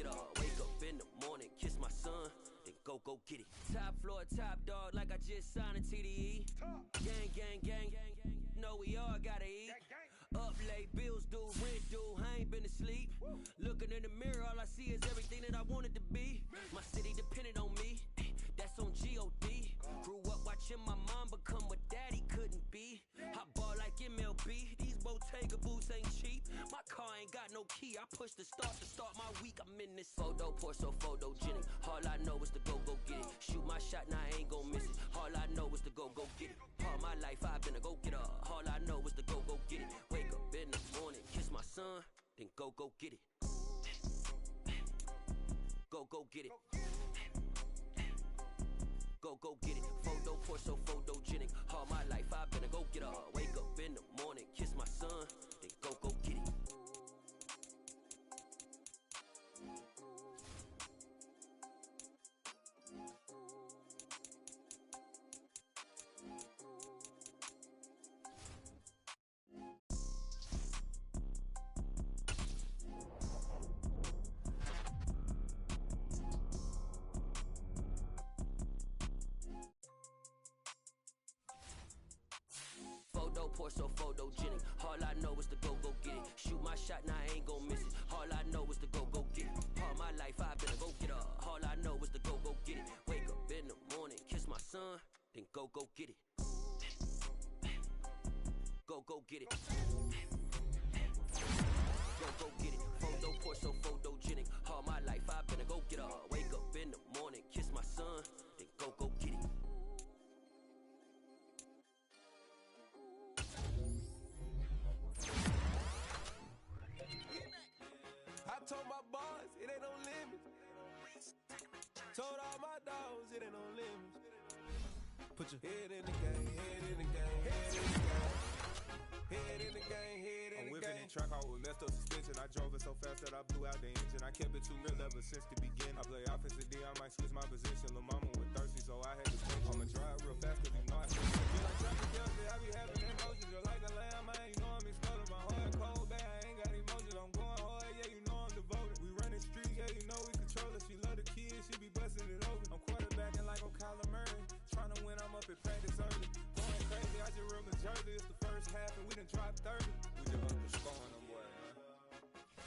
get up. Wake up in the morning, kiss my son, then go get it. Top floor, top dog, like I just signed a TDE. Gang, gang, gang, know we all gotta eat. Up late, bills due, rent due, I ain't been asleep. Looking in the mirror, all I see is everything that I wanted to be. My city depended on me, that's on G.O.D. Grew up watching my mom become what daddy couldn't be. I ball like MLB, these Bottega boots ain't cheap. My car ain't got no key, I push the start to start my week. I'm in this photo, pour so photogenic. All I know is to go get it. Shoot my shot, now I ain't gon' miss it. All I know is to go get it. All my life I've been a go-getter. All I know is to go get it. Wake up in the morning, kiss my son, then go get it. Go get it. Go get it. Photo, pour so photogenic. All my life I've been a go-getter. Wake up in the morning, kiss my son, then go get it. Photo, pour so photogenic. All I know is to go get it. Shoot my shot, now I ain't gon' miss it. All I know is to go get it. All my life I've been a go-getter. All I know is to go get it. Wake up in the morning, kiss my son, then go get it. Go get it. Go get it. Photo, pour so photogenic. All my life I've been a go-getter. Wake up in the morning, kiss my son, then go get it. I told my boys it ain't no limits. Told all my dogs it ain't no limits. Put your head in the game, head in the game, head in the game. Head in the game, head in the game. I'm whipping in track out with messed up suspension. I drove it so fast that I blew out the engine. I kept it too real ever since the beginning. I play offensive D, I might switch my position. Lil' mama was thirsty, so I had to think. I'ma drive real fast, cause you know I feel like traffic Kelsey, I be having emotions. Just like a lamb, man, you know I'm exploding. My heart cold, bad, I ain't got emotions. I'm going hard, yeah, you know I'm devoted. We running streets, yeah, you know we control it. She love the kids, she be busting it open. I'm quarterbacking like I'm Kyler Murray. Trying to win, I'm up at practice early. Going crazy, I just rode the jersey. It's the first half and we done dropped 30. We just up the score on them boys, man.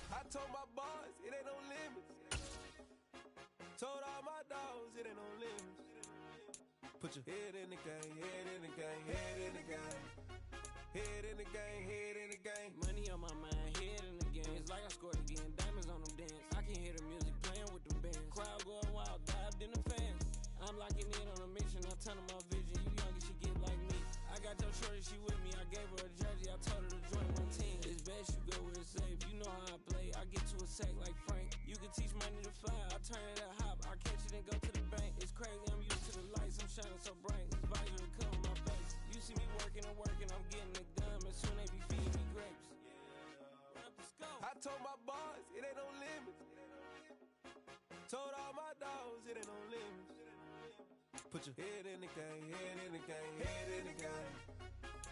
I told my boys it ain't no limits. Told all my dogs it ain't no limits. Put your head in the game, head in the game, head in the game. Head in the game, head in the game. Money on my mind, head in the game. It's like I scored again, diamonds on them dance. I can hear the music playing with them bands. Crowd going wild, dived in the fans. I'm locking in on a mission, I tell them my vision. You younger, she get like me. I got your shorty, she with me. I gave her a jersey, I told her to join my team. It's best you go where it's safe. You know how I play. I get to a sack like Frank. You can teach money to fly. I turn it to hop. I catch it and go to the bank. It's crazy, I'm used to the lights. I'm shining so bright. This visor will cover my face. You see me working and working, I'm getting it done. And soon they be feeding me grapes. Let's go. I told my boys it ain't no limits. Told all my dogs it ain't no limits. Put your head in the game, head in the game, head in the game.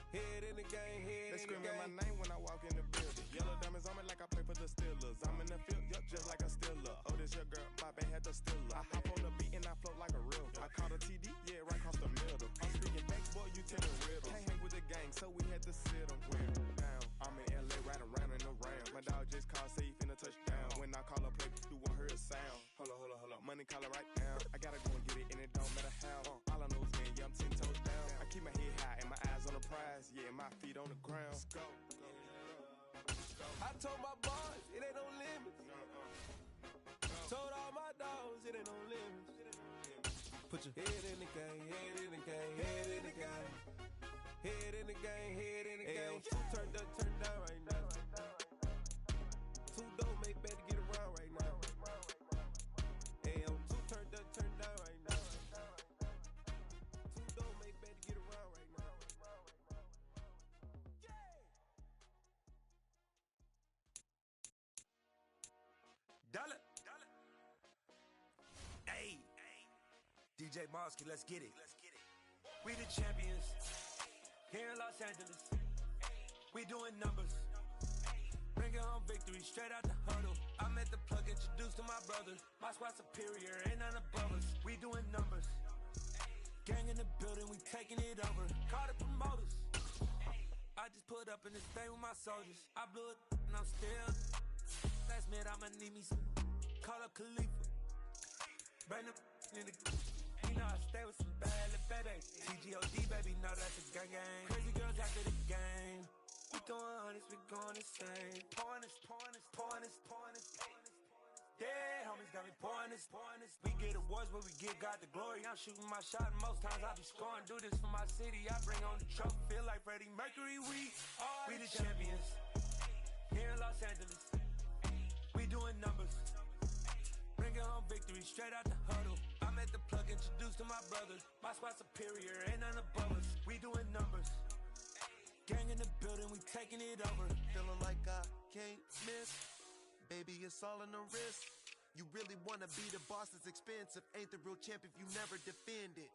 Head in the game, head in the game. They screaming my name when I walk in the building. Yellow diamonds on me like I play for the Steelers. I'm in the field, yup, just like a Steeler. Oh, this your girl, my band had the Steeler. I hop on the beat and I float like a river. I caught a TD, yeah, right across the middle. I'm speaking facts, boy, you tell me riddles. Can't hang with the gang, so we had to sit them down. I'm in LA, riding around and around. My dog just called, say he finna touchdown. When I call a play, you won't hear a sound. Hold up, money calling right now. I gotta go and get it, and it don't matter how. All I know is win, yeah, I'm 10 toes down. I keep my head high and my eyes on the prize. Yeah, my feet on the ground. Let's go. I told my boys it ain't no limits. Told all my dogs it ain't no limits. Put your head in the game, head in the game, head in the game. Head in the game, head in the game. Two turned up, turned down right now. Two don't make better get around right now. Hey, I'm two turned up, turned down right now. Two don't make better get around right now. Dollar. Hey, DJ Mosky, let's get it. We the champions here in Los Angeles. We doing numbers. Bringing home victory straight out the huddle. I'm at at the plug, introduced to my brother. My squad superior, ain't none above us. We doing numbers. Gang in the building, we taking it over. Call the promoters. I just put up in this thing with my soldiers. I blew it and I'm still. Last minute, I'ma need me some. Call up Khalifa. Bring the in the. You know I stay with some bad little baby. TGOD, baby, know that's a gang gang. Crazy girls after the game. We throwing hundreds, we going insane. Pouring this. Yeah, homies got me pouring this. We get awards, but we give God the glory. I'm shooting my shot, and most times I be scoring. Do this for my city, I bring on the trophy. Feel like Freddie Mercury, we the champions. Here in Los Angeles, we doing numbers. Bringing home victory, straight out the huddle. I'm at the plug, introduced to my brother. My squad superior, ain't none above us. We doing numbers. Gang in the building, we taking it over. Feeling like I can't miss. Baby, it's all in the wrist. You really wanna be the boss, it's expensive. Ain't the real champ if you never defend it.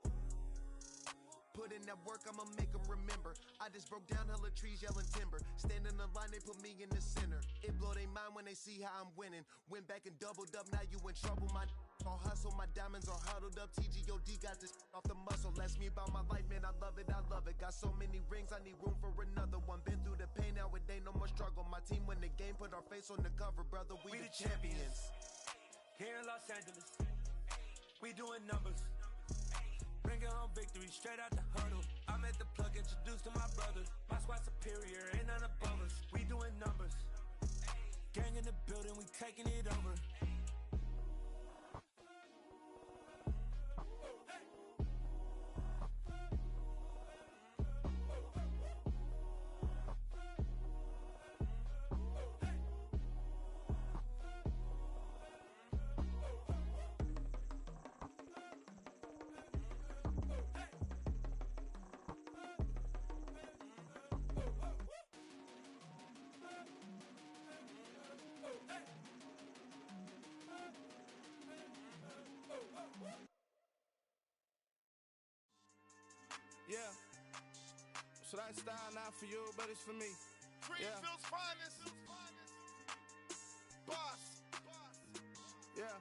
Put in that work, I'ma make them remember. I just broke down hella trees, yelling timber. Stand in the line, they put me in the center. It blow their mind when they see how I'm winning. Went back and doubled up, now you in trouble. My all hustle, my diamonds are huddled up. TGOD got this off the muscle. That's me about my life, man, I love it. Got so many rings, I need room for another one. Been through the pain, now it ain't no more struggle. My team win the game, put our face on the cover, brother. We the champions. Here in Los Angeles, we doing numbers. Bringing home victory, straight out the huddle. I'm at the plug, introduced to my brother. My squad superior, ain't none above us. We doing numbers. Gang in the building, we taking it over. Yeah. So that style not for you, but it's for me. Greenfield's finest. Boss. Yeah.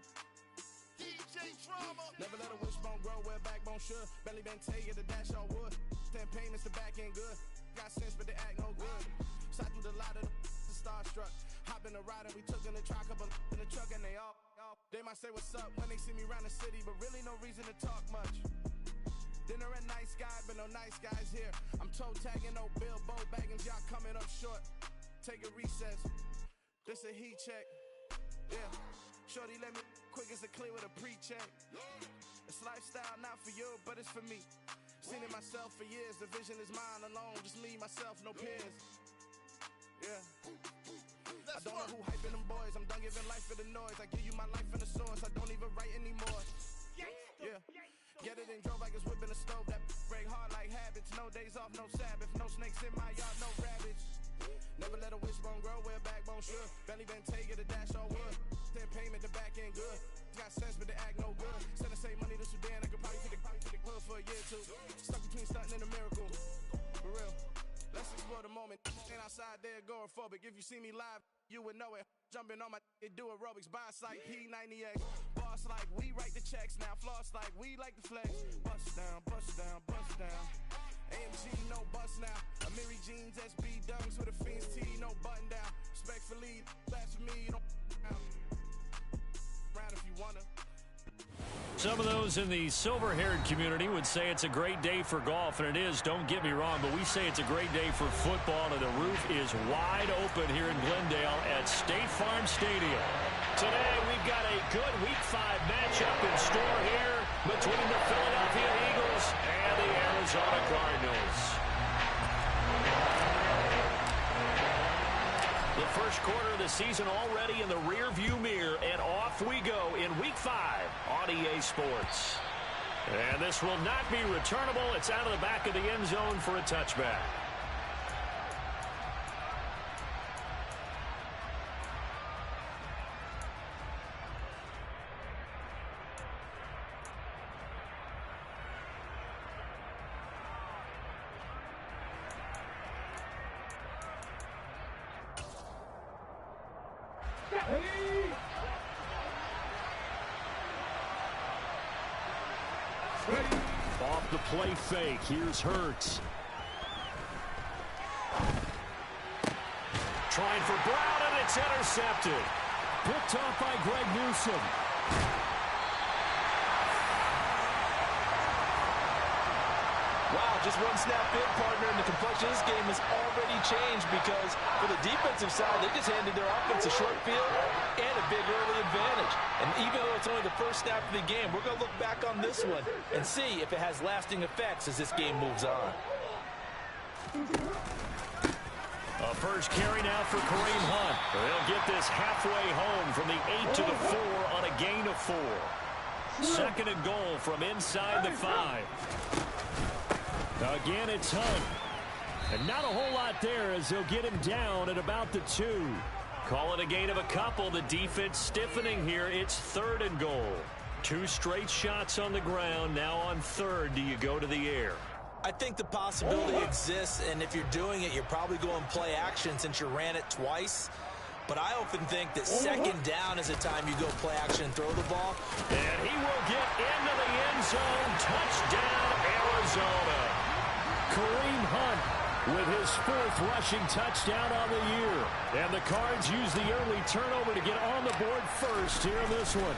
DJ Drama. Never let a wishbone grow where backbone should. Belly been take the dash all wood. 10 payments, the back end good. Got sense, but they act no good. Side through the lot of the starstruck. Hop in the ride and we took in the truck, couple in the truck, and they all. They might say what's up when they see me round the city, but really no reason to talk much. Dinner at nice guy, but no nice guys here. I'm toe tagging, no Bilbo baggins, y'all coming up short. Take a recess. This a heat check. Yeah. Shorty let me quick as a clear with a pre-check. It's lifestyle not for you, but it's for me. Seen it myself for years. The vision is mine alone. Just me, myself, no peers. Yeah. I don't know who hyping them boys. I'm done giving life for the noise. I give you my life in the source. I don't even write anymore. Yeah. Get it and drove like it's whipping a stove. That break hard like habits. No days off, no Sabbath. No snakes in my yard, no rabbits. Never let a wishbone grow where backbone should. Belly been take it, a dash on wood. 10 payment, the back end good. Got sense, but they act no good. Send the same money to Sudan. I could probably take the hood for a year or two. Stuck between stunting and a miracle. For real. Let's explore the moment. Ain't outside there agoraphobic. If you see me live, you would know it. Jumping on my do aerobics. Boss like P90X. Boss like we write the checks now. Floss like we like the flex. Bust down, bust down, bust down. AMG, no bust now. Amiri jeans, SB dunks with a Fiends tee, no button down. Respectfully, that's for me. You don't round if you wanna. Some of those in the silver-haired community would say it's a great day for golf, and it is, don't get me wrong, but we say it's a great day for football, and the roof is wide open here in Glendale at State Farm Stadium. Today, we've got a good Week 5 matchup in store here between the Philadelphia Eagles and the Arizona Cardinals. The first quarter of the season already in the rearview mirror, and off we go in Week 5 on EA Sports. And this will not be returnable. It's out of the back of the end zone for a touchback. Off the play fake, here's Hurts. Trying for Brown, and it's intercepted. Picked off by Greg Newsome. Wow, just one snap in, partner, and the complexion of this game has already changed because for the defensive side, they just handed their offense a short field and a big early advantage. And even though it's only the first snap of the game, we're going to look back on this one and see if it has lasting effects as this game moves on. A first carry now for Kareem Hunt. They'll get this halfway home from the 8 to the 4 on a gain of 4. Second and goal from inside the 5. Again, it's Hunt. And not a whole lot there as they'll get him down at about the 2. Call it a gain of a couple. The defense stiffening here. It's third and goal. 2 straight shots on the ground. Now on third, do you go to the air? I think the possibility exists, and if you're doing it, you're probably going play action since you ran it twice. But I often think that second down is the time you go play action and throw the ball. And he will get into the end zone. Touchdown, Arizona. Kareem Hunt with his 4th rushing touchdown on the year. And the Cards use the early turnover to get on the board first here in this one.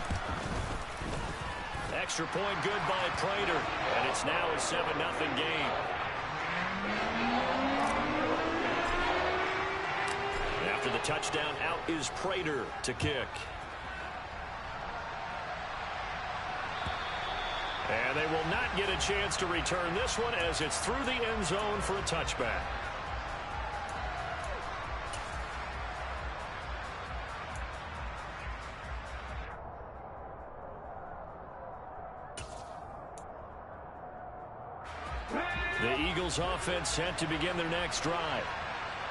Extra point good by Prater. And it's now a 7-0 game. After the touchdown, out is Prater to kick. And they will not get a chance to return this one as it's through the end zone for a touchback. The Eagles offense set to begin their next drive.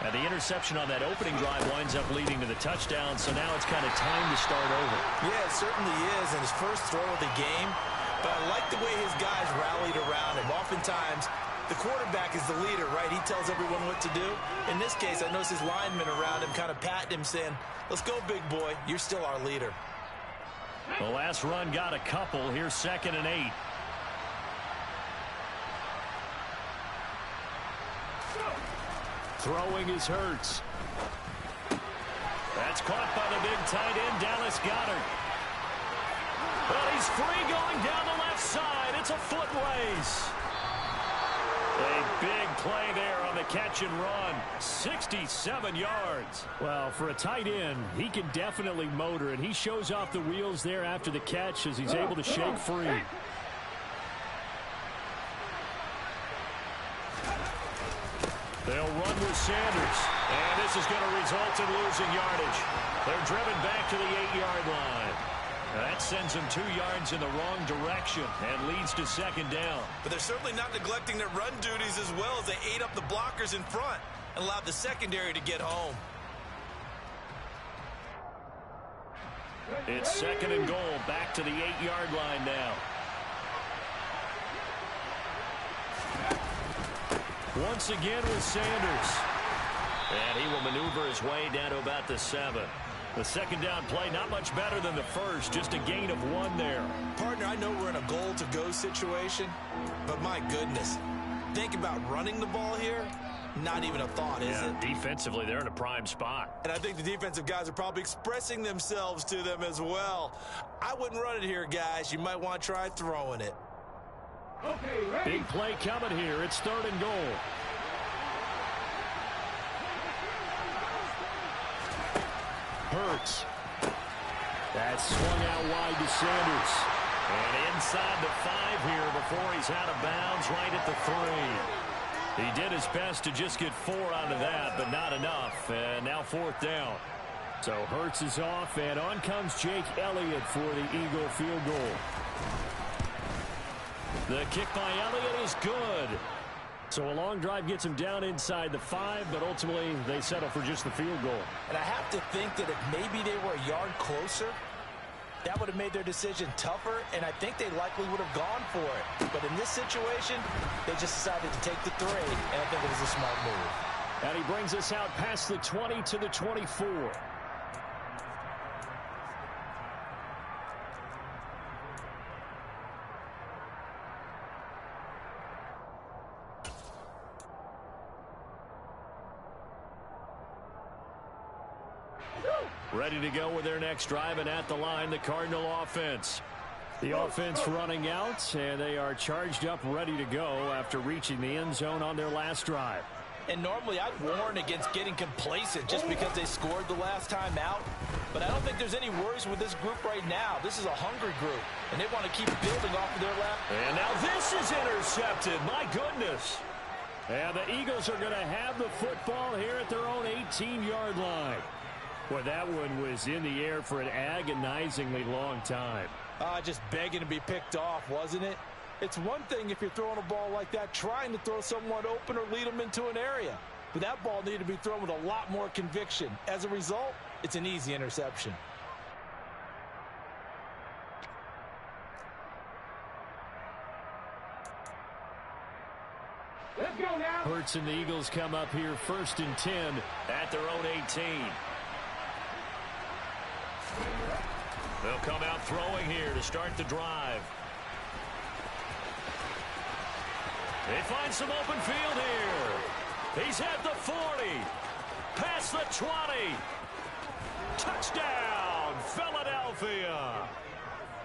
And the interception on that opening drive winds up leading to the touchdown, so now it's kind of time to start over. Yeah, it certainly is, and his first throw of the game. But I like the way his guys rallied around him. Oftentimes, the quarterback is the leader, right? He tells everyone what to do. In this case, I noticed his linemen around him kind of patting him, saying, let's go, big boy. You're still our leader. The last run got a couple. Here's 2nd and 8. Throwing is Hurts. That's caught by the big tight end, Dallas Goedert. Well, he's free going down the left side. It's a foot race. A big play there on the catch and run. 67 yards. Well, for a tight end, he can definitely motor, and he shows off the wheels there after the catch as he's able to shake free. They'll run with Sanders, and this is going to result in losing yardage. They're driven back to the 8-yard line. That sends them 2 yards in the wrong direction and leads to 2nd down. But they're certainly not neglecting their run duties as well as they ate up the blockers in front and allowed the secondary to get home. It's 2nd and goal, back to the 8-yard line now. Once again with Sanders. And he will maneuver his way down to about the 7. The 2nd down play, not much better than the first, just a gain of 1 there. Partner, I know we're in a goal-to-go situation, but my goodness, think about running the ball here. Not even a thought, is it? Defensively, they're in a prime spot. And I think the defensive guys are probably expressing themselves to them as well. I wouldn't run it here, guys. You might want to try throwing it. Okay, ready. Big play coming here. It's 3rd and goal. Hurts. That's swung out wide to Sanders. And inside the 5 here before he's out of bounds right at the 3. He did his best to just get 4 out of that, but not enough. And now 4th down. So Hurts is off, and on comes Jake Elliott for the Eagle field goal. The kick by Elliott is good. So a long drive gets him down inside the 5, but ultimately they settle for just the field goal. And I have to think that if maybe they were a yard closer, that would have made their decision tougher, and I think they likely would have gone for it. But in this situation, they just decided to take the 3, and I think it was a smart move. And he brings us out past the 20 to the 24. Ready to go with their next drive, and at the line, the Cardinal offense. The offense running out, and they are charged up, ready to go after reaching the end zone on their last drive. And normally I'd warn against getting complacent just because they scored the last time out. But I don't think there's any worries with this group right now. This is a hungry group, and they want to keep building off of their lap. And now this is intercepted. My goodness. And the Eagles are going to have the football here at their own 18-yard line. Boy, that one was in the air for an agonizingly long time. Just begging to be picked off, wasn't it? It's one thing if you're throwing a ball like that, trying to throw someone open or lead them into an area. But that ball needed to be thrown with a lot more conviction. As a result, it's an easy interception. Let's go now. Hurts and the Eagles come up here 1st and 10 at their own 18. They'll come out throwing here to start the drive. They find some open field here. He's at the 40. Past the 20. Touchdown, Philadelphia.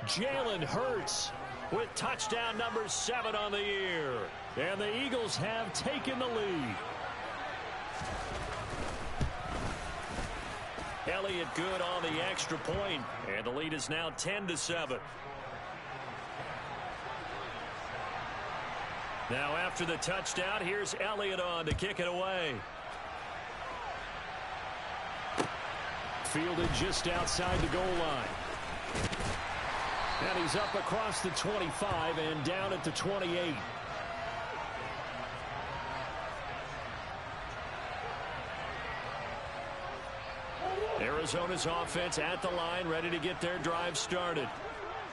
Jalen Hurts with touchdown number 7 on the year. And the Eagles have taken the lead. Elliott good on the extra point, and the lead is now 10-7. Now after the touchdown, here's Elliott on to kick it away. Fielded just outside the goal line. And he's up across the 25 and down at the 28. Arizona's offense at the line, ready to get their drive started.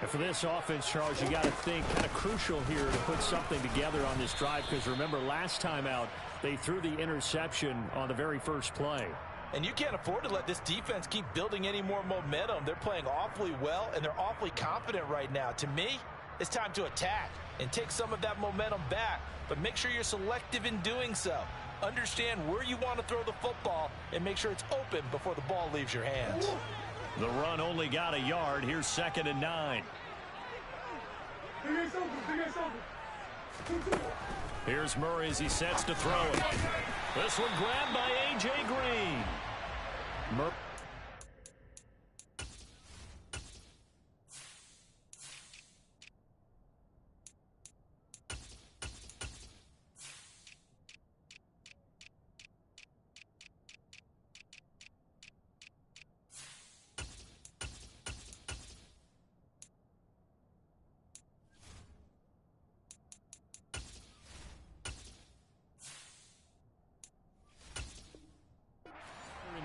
And for this offense, Charles, you got to think kind of crucial here to put something together on this drive, because remember last time out they threw the interception on the very first play. And you can't afford to let this defense keep building any more momentum. They're playing awfully well, and they're awfully confident right now. To me, it's time to attack and take some of that momentum back, but make sure you're selective in doing so. Understand where you want to throw the football and make sure it's open before the ball leaves your hands. The run only got a yard. Here's 2nd and 9. Here's Murray as he sets to throw it. This one grabbed by A.J. Green.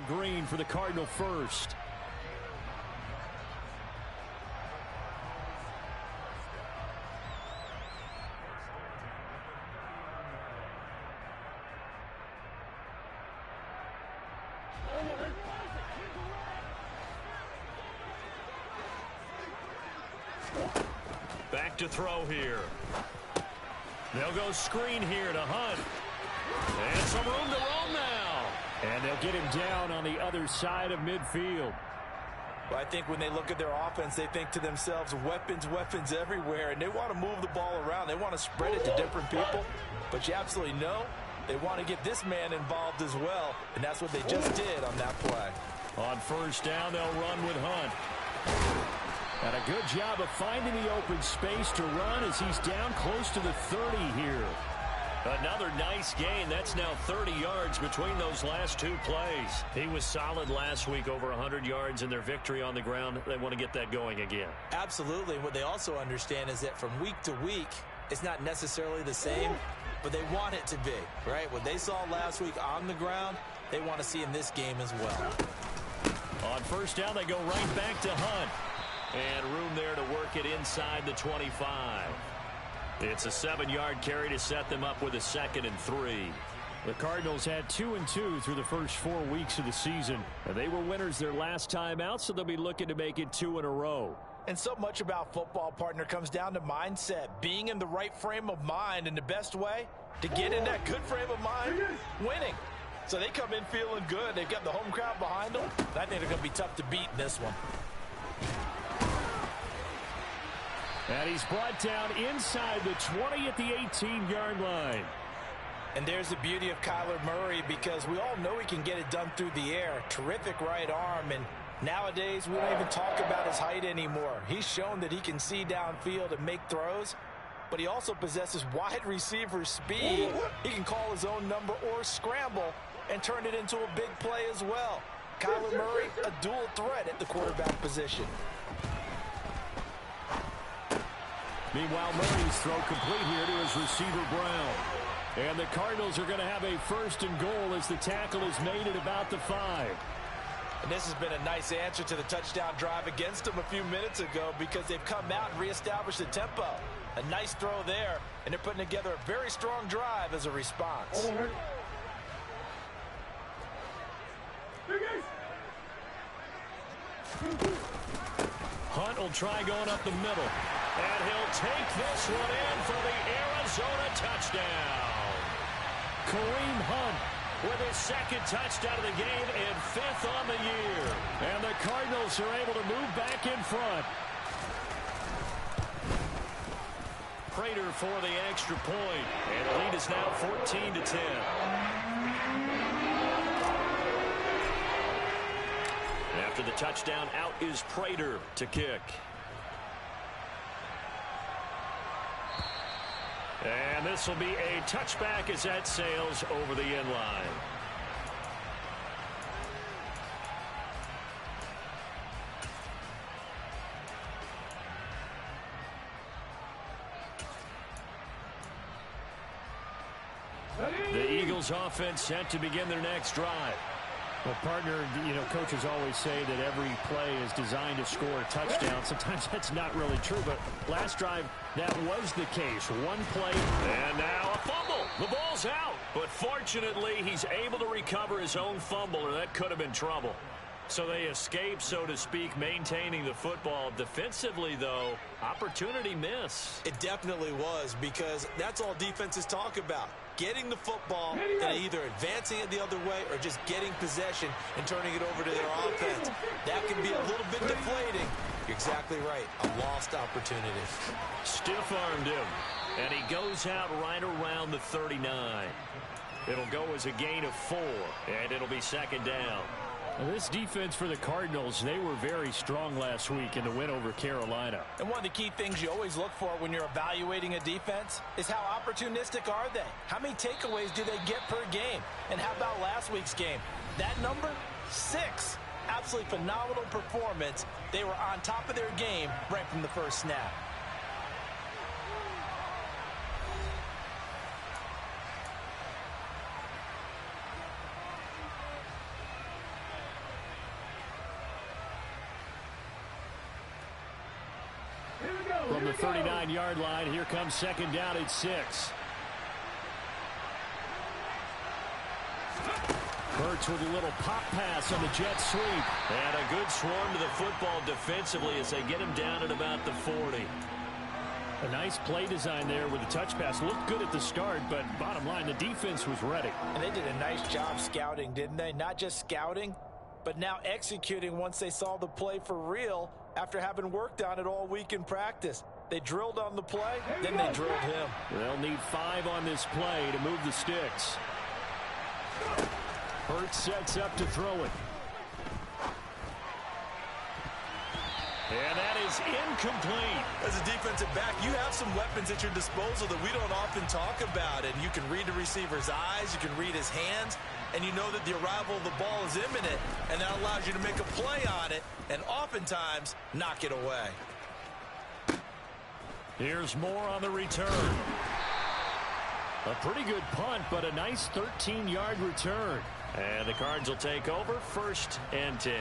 Green for the Cardinal first. Back to throw here. They'll go screen here to Hunt. And some room to roam now. And they'll get him down on the other side of midfield. Well, I think when they look at their offense, they think to themselves, weapons, weapons everywhere, and they want to move the ball around. They want to spread it to different people. But you absolutely know they want to get this man involved as well, and that's what they just did on that play. On first down, they'll run with Hunt. And a good job of finding the open space to run as he's down close to the 30 here. Another nice gain. That's now 30 yards between those last two plays. He was solid last week, over 100 yards in their victory on the ground. They want to get that going again. Absolutely. What they also understand is that from week to week, it's not necessarily the same, but they want it to be, right? What they saw last week on the ground, they want to see in this game as well. On first down, they go right back to Hunt. And room there to work it inside the 25. It's a 7-yard carry to set them up with a 2nd and 3. The Cardinals had 2-2 through the first 4 weeks of the season. And they were winners their last time out, so they'll be looking to make it 2 in a row. And so much about football, partner, comes down to mindset. Being in the right frame of mind, and the best way to get in that good frame of mind, winning. So they come in feeling good. They've got the home crowd behind them. I think they're going to be tough to beat in this one. And he's brought down inside the 20 at the 18-yard line. And there's the beauty of Kyler Murray, because we all know he can get it done through the air. Terrific right arm, and nowadays we don't even talk about his height anymore. He's shown that he can see downfield and make throws, but he also possesses wide receiver speed. He can call his own number or scramble and turn it into a big play as well. Kyler Murray, a dual threat at the quarterback position. Meanwhile, Murray's throw complete here to his receiver, Brown. And the Cardinals are going to have a 1st and goal as the tackle is made at about the 5. And this has been a nice answer to the touchdown drive against them a few minutes ago, because they've come out and reestablished the tempo. A nice throw there, and they're putting together a very strong drive as a response. Hunt will try going up the middle. And he'll take this one in for the Arizona touchdown. Kareem Hunt with his 2nd touchdown of the game and 5th on the year. And the Cardinals are able to move back in front. Prater for the extra point. And the lead is now 14-10. After the touchdown, out is Prater to kick. And this will be a touchback as that sails over the end line. The Eagles offense set to begin their next drive. Well, partner, coaches always say that every play is designed to score a touchdown. Sometimes that's not really true, but last drive, that was the case. One play. And now a fumble. The ball's out. But fortunately, he's able to recover his own fumble, or that could have been trouble. So they escape, so to speak, maintaining the football. Defensively, though, opportunity miss. It definitely was, because that's all defenses talk about. Getting the football and either advancing it the other way or just getting possession and turning it over to their offense. That can be a little bit deflating. You're exactly right. A lost opportunity. Stiff-armed him, and he goes out right around the 39. It'll go as a gain of 4, and it'll be 2nd down. Well, this defense for the Cardinals, they were very strong last week in the win over Carolina. And one of the key things you always look for when you're evaluating a defense is how opportunistic are they? How many takeaways do they get per game? And how about last week's game? That number? 6. Absolutely phenomenal performance. They were on top of their game right from the first snap. From the 39-yard line, here comes 2nd down at 6. Hurts with a little pop pass on the jet sweep. And a good swarm to the football defensively as they get him down at about the 40. A nice play design there with the touch pass. Looked good at the start, but bottom line, the defense was ready. And they did a nice job scouting, didn't they? Not just scouting, but now executing once they saw the play for real after having worked on it all week in practice. They drilled on the play, then they drilled him. They'll need 5 on this play to move the sticks. Hurts sets up to throw it. And that is incomplete. As a defensive back, you have some weapons at your disposal that we don't often talk about. And you can read the receiver's eyes, you can read his hands, and you know that the arrival of the ball is imminent, and that allows you to make a play on it and oftentimes knock it away. Here's more on the return. A pretty good punt, but a nice 13-yard return. And the Cards will take over, 1st and 10.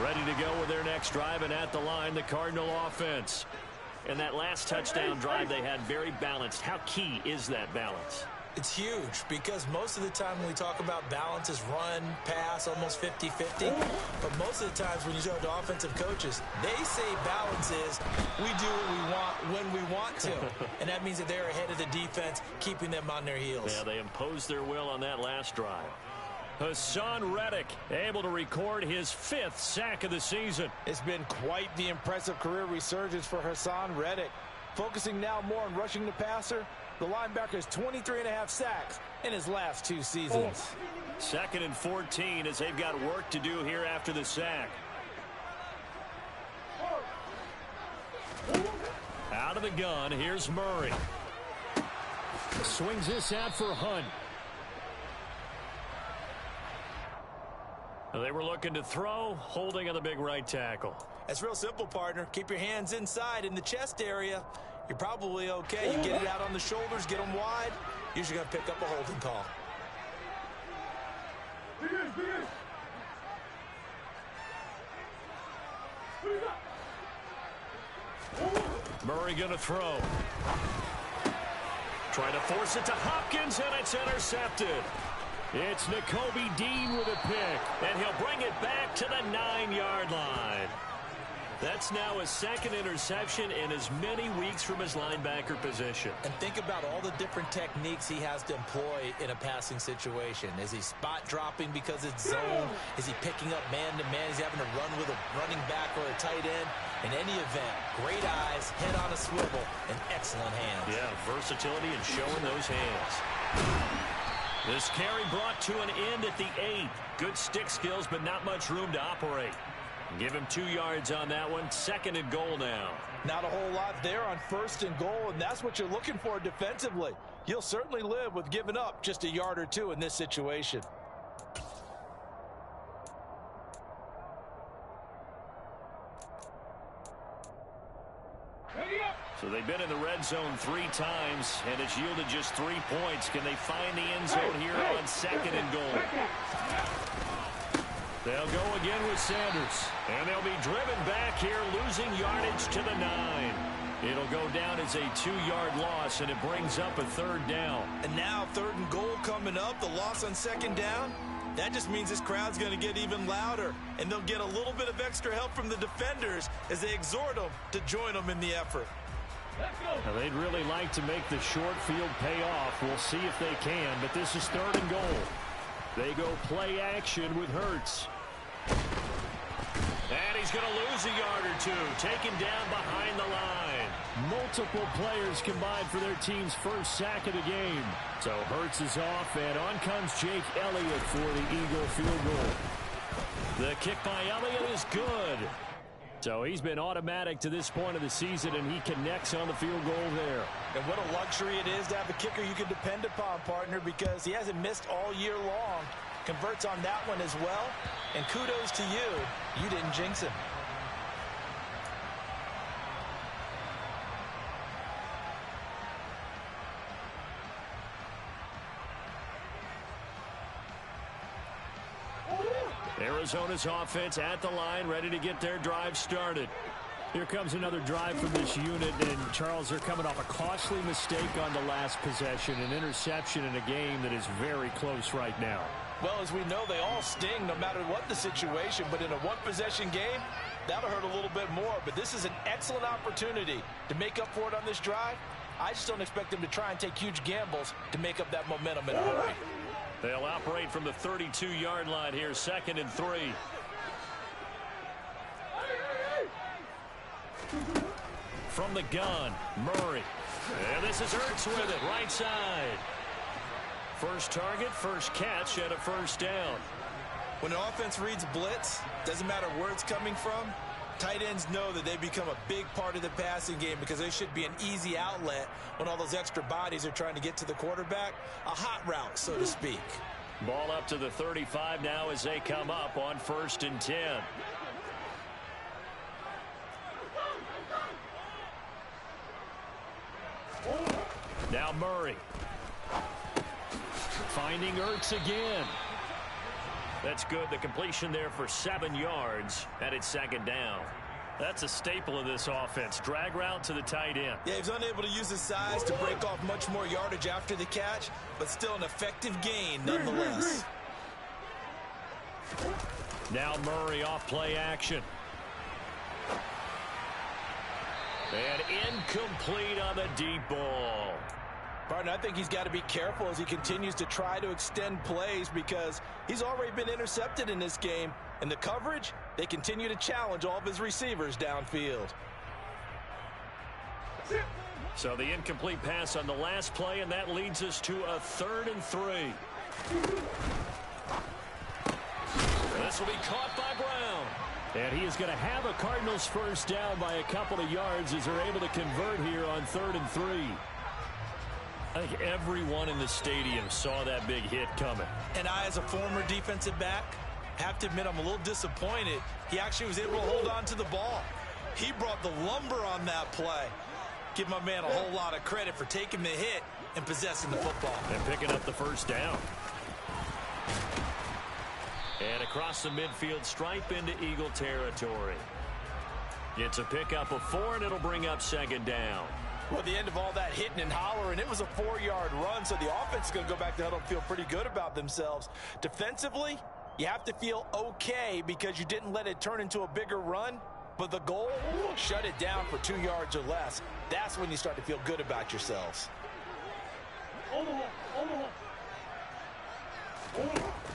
Ready to go with their next drive, and at the line, the Cardinal offense. And that last touchdown drive they had very balanced. How key is that balance? It's huge because most of the time when we talk about balance is run, pass, almost 50-50. But most of the times when you talk to offensive coaches, they say balance is we do what we want when we want to. And that means that they're ahead of the defense, keeping them on their heels. Yeah, they imposed their will on that last drive. Hassan Reddick able to record his 5th sack of the season. It's been quite the impressive career resurgence for Hassan Reddick. Focusing now more on rushing the passer, the linebacker has 23.5 sacks in his last 2 seasons. 2nd and 14 as they've got work to do here after the sack. Out of the gun, here's Murray. Swings this out for Hunt. They were looking to throw, holding on the big right tackle. That's real simple, partner. Keep your hands inside in the chest area. You're probably okay. You get it out on the shoulders, get them wide. Usually going to pick up a holding call. Murray going to throw. Trying to force it to Hopkins, and it's intercepted. It's Nakobe Dean with a pick, and he'll bring it back to the 9-yard line. That's now his 2nd interception in as many weeks from his linebacker position. And think about all the different techniques he has to employ in a passing situation. Is he spot dropping because it's zone? Is he picking up man-to-man? Is he having to run with a running back or a tight end? In any event, great eyes, head on a swivel, and excellent hands. Yeah, versatility and showing those hands. This carry brought to an end at the 8. Good stick skills, but not much room to operate. Give him 2 yards on that one. 2nd and goal now. Not a whole lot there on 1st and goal, and that's what you're looking for defensively. You'll certainly live with giving up just a yard or 2 in this situation. So they've been in the red zone 3 times, and it's yielded just 3 points. Can they find the end zone here on 2nd and goal? They'll go again with Sanders, and they'll be driven back here, losing yardage to the 9. It'll go down as a 2-yard loss, and it brings up a 3rd down. And now 3rd and goal coming up, the loss on 2nd down. That just means this crowd's going to get even louder, and they'll get a little bit of extra help from the defenders as they exhort them to join them in the effort. Now, they'd really like to make the short field pay off. We'll see if they can, but this is 3rd and goal. They go play action with Hurts. And he's going to lose a yard or 2, taken down behind the line. Multiple players combined for their team's 1st sack of the game. So Hurts is off, and on comes Jake Elliott for the Eagle field goal. The kick by Elliott is good. So he's been automatic to this point of the season, and he connects on the field goal there. And what a luxury it is to have a kicker you can depend upon, partner, because he hasn't missed all year long. Converts on that one as well. And kudos to you. You didn't jinx him. Arizona's offense at the line, ready to get their drive started. Here comes another drive from this unit, and Charles, they're coming off a costly mistake on the last possession, an interception in a game that is very close right now. Well, as we know, they all sting no matter what the situation, but in a one-possession game, that'll hurt a little bit more. But this is an excellent opportunity to make up for it on this drive. I just don't expect them to try and take huge gambles to make up that momentum in a hurry. They'll operate from the 32-yard line here, 2nd and 3. From the gun, Murray. And this is Hurts with it, right side. First target, first catch, and a 1st down. When an offense reads blitz, doesn't matter where it's coming from, tight ends know that they become a big part of the passing game because they should be an easy outlet when all those extra bodies are trying to get to the quarterback. A hot route, so to speak. Ball up to the 35 now as they come up on 1st and 10. Now Murray. Finding Ertz again. That's good. The completion there for 7 yards, and it's 2nd down. That's a staple of this offense. Drag route to the tight end. Yeah, he's unable to use his size to break off much more yardage after the catch, but still an effective gain nonetheless. Now Murray off play action. And incomplete on the deep ball. Partner, I think he's got to be careful as he continues to try to extend plays because he's already been intercepted in this game. And the coverage, they continue to challenge all of his receivers downfield. So the incomplete pass on the last play, and that leads us to a 3rd and 3. This will be caught by Brown. And he is going to have a Cardinals first down by a couple of yards as they're able to convert here on 3rd and 3. I think everyone in the stadium saw that big hit coming. And I, as a former defensive back, have to admit I'm a little disappointed. He actually was able to hold on to the ball. He brought the lumber on that play. Give my man a whole lot of credit for taking the hit and possessing the football. And picking up the first down. And across the midfield stripe into Eagle territory. It's a pickup of 4, and it'll bring up 2nd down. Well, at the end of all that hitting and hollering, it was a 4-yard run, so the offense is going to go back to huddle and feel pretty good about themselves. Defensively, you have to feel okay because you didn't let it turn into a bigger run, but the goal, shut it down for 2 yards or less. That's when you start to feel good about yourselves.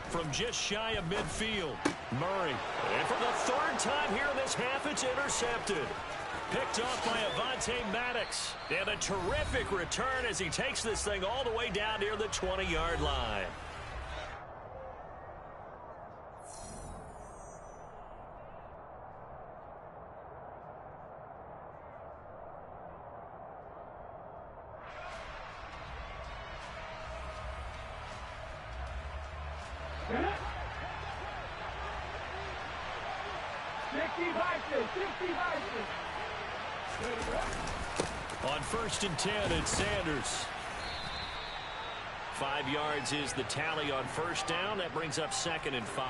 From just shy of midfield, Murray. And for the 3rd time here in this half, it's intercepted. Picked off by Avonte Maddox. And a terrific return as he takes this thing all the way down near the 20-yard line. On 1st and 10, it's Sanders. 5 yards is the tally on 1st down. That brings up 2nd and 5.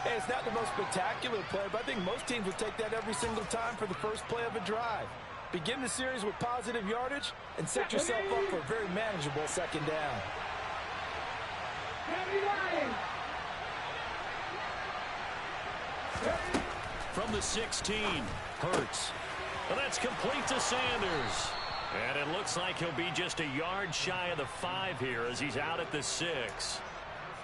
Hey, it's not the most spectacular play, but I think most teams would take that every single time for the first play of a drive. Begin the series with positive yardage and set yourself up for a very manageable 2nd down. From the 16, Hurts. Well, that's complete to Sanders. And it looks like he'll be just a yard shy of the 5 here as he's out at the 6.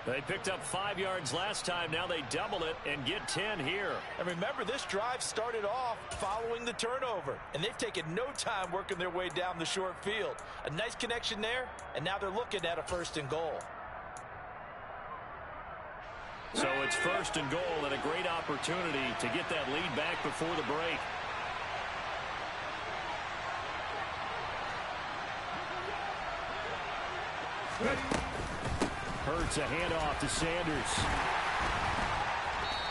They picked up 5 yards last time. Now they double it and get 10 here. And remember, this drive started off following the turnover. And they've taken no time working their way down the short field. A nice connection there, and now they're looking at a 1st and goal. So it's 1st and goal and a great opportunity to get that lead back before the break. Hurts a handoff to Sanders.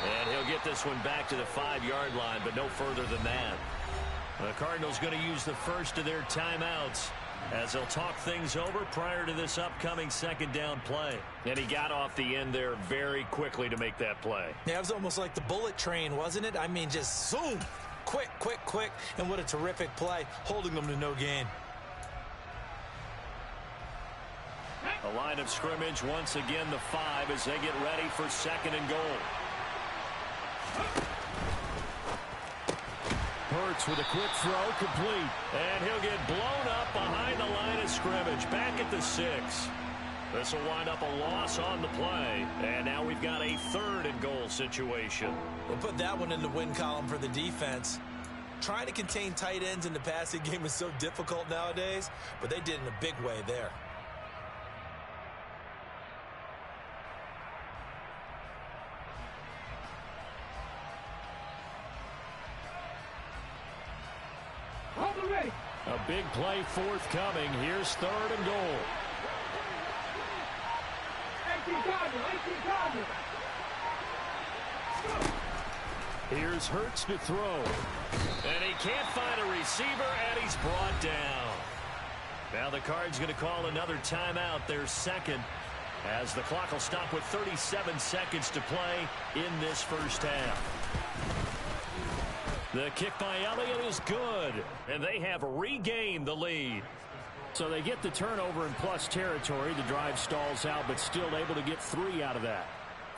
And he'll get this one back to the 5-yard line, but no further than that. The Cardinals going to use the first of their timeouts as they'll talk things over prior to this upcoming 2nd down play. And he got off the end there very quickly to make that play. Yeah, it was almost like the bullet train, wasn't it? I mean, just zoom. Quick, quick, quick. And what a terrific play, holding them to no gain. A line of scrimmage, once again the 5 as they get ready for 2nd and goal. Hurts with a quick throw, complete. And he'll get blown up behind the line of scrimmage, back at the 6. This will wind up a loss on the play. And now we've got a 3rd and goal situation. We'll put that one in the win column for the defense. Trying to contain tight ends in the passing game is so difficult nowadays, but they did in a big way there. A big play forthcoming. Here's 3rd and goal. Here's Hurts to throw. And he can't find a receiver, and he's brought down. Now the Cards going to call another timeout, their 2nd, as the clock will stop with 37 seconds to play in this 1st half. The kick by Elliott is good, and they have regained the lead. So they get the turnover in plus territory. The drive stalls out, but still able to get 3 out of that.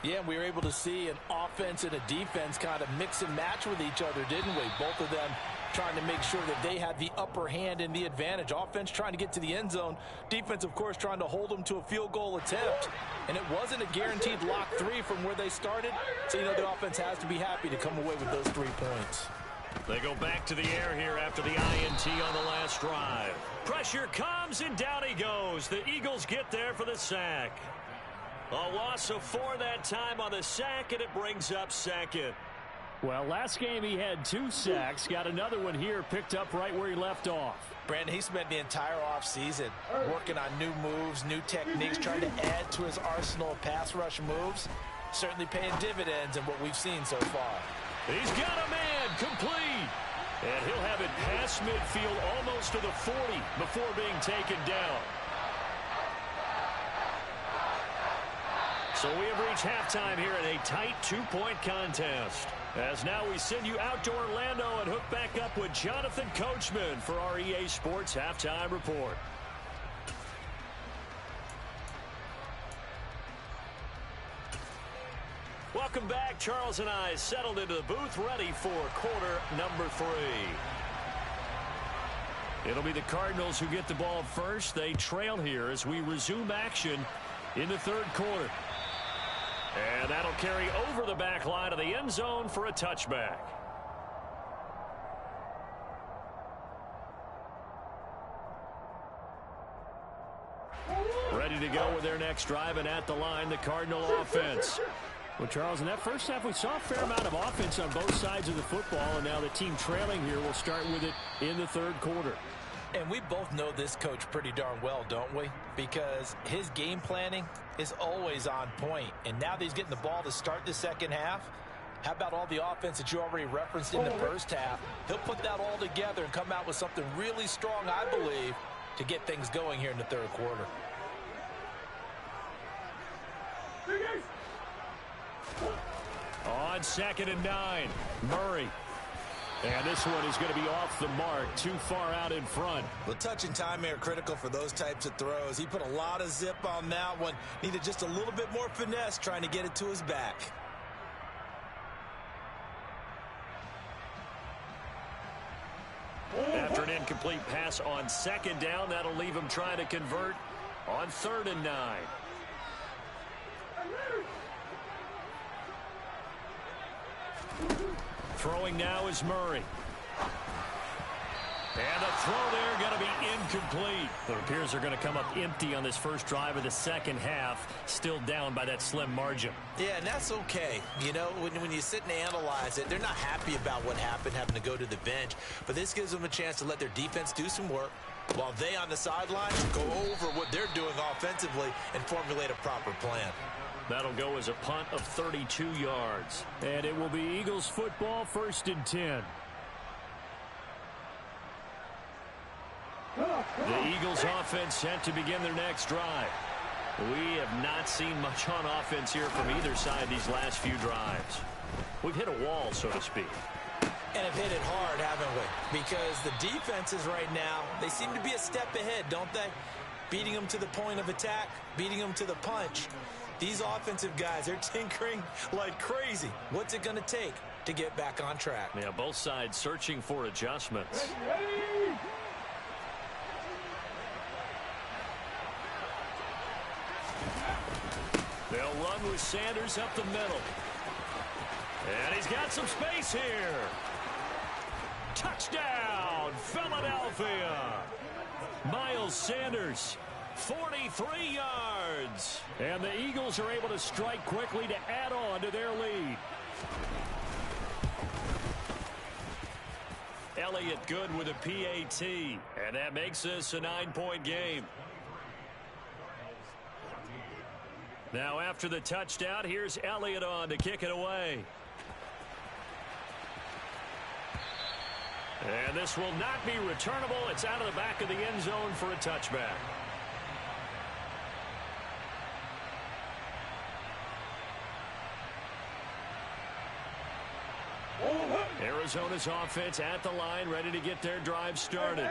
Yeah, we were able to see an offense and a defense kind of mix and match with each other, didn't we? Both of them trying to make sure that they had the upper hand and the advantage. Offense trying to get to the end zone. Defense, of course, trying to hold them to a field goal attempt. And it wasn't a guaranteed lock 3 from where they started. So, the offense has to be happy to come away with those 3 points. They go back to the air here after the INT on the last drive. Pressure comes, and down he goes. The Eagles get there for the sack. A loss of 4 that time on the sack, and it brings up second. Well, last game he had 2 sacks. Got another one here, picked up right where he left off. Brandon, he spent the entire offseason working on new moves, new techniques, trying to add to his arsenal of pass rush moves. Certainly paying dividends in what we've seen so far. He's got a man complete. And he'll have it past midfield almost to the 40 before being taken down. So we have reached halftime here in a tight 2-point contest. As now we send you out to Orlando and hook back up with Jonathan Coachman for our EA Sports Halftime Report. Welcome back. Charles and I settled into the booth, ready for quarter number 3. It'll be the Cardinals who get the ball first. They trail here as we resume action in the third quarter. And that'll carry over the back line of the end zone for a touchback. Ready to go with their next drive, and at the line, the Cardinal offense. Well, Charles, in that first half, we saw a fair amount of offense on both sides of the football, and now the team trailing here will start with it in the third quarter. And we both know this coach pretty darn well, don't we? Because his game planning is always on point. And now that he's getting the ball to start the second half, how about all the offense that you already referenced in the first half? He'll put that all together and come out with something really strong, I believe, to get things going here in the third quarter. On 2nd and 9, Murray. And this one is going to be off the mark, too far out in front. Well, touch and time are critical for those types of throws. He put a lot of zip on that one. Needed just a little bit more finesse trying to get it to his back. After an incomplete pass on 2nd down, that'll leave him trying to convert on 3rd and 9. Throwing now is Murray. And the throw there going to be incomplete. It appears they're going to come up empty on this first drive of the second half, still down by that slim margin. Yeah, and that's okay. When you sit and analyze it, they're not happy about what happened, having to go to the bench. But this gives them a chance to let their defense do some work while they on the sidelines go over what they're doing offensively and formulate a proper plan. That'll go as a punt of 32 yards. And it will be Eagles football, 1st and 10. The Eagles offense set to begin their next drive. We have not seen much on offense here from either side these last few drives. We've hit a wall, so to speak. And have hit it hard, haven't we? Because the defenses right now, they seem to be a step ahead, don't they? Beating them to the point of attack, beating them to the punch. These offensive guys, they're tinkering like crazy. What's it going to take to get back on track? Yeah, both sides searching for adjustments. They'll run with Sanders up the middle. And he's got some space here. Touchdown, Philadelphia. Miles Sanders, 43 yards. And the Eagles are able to strike quickly to add on to their lead. Elliott good with a PAT. And that makes this a 9-point game. Now after the touchdown, here's Elliott on to kick it away. And this will not be returnable. It's out of the back of the end zone for a touchback. Arizona's offense at the line, ready to get their drive started.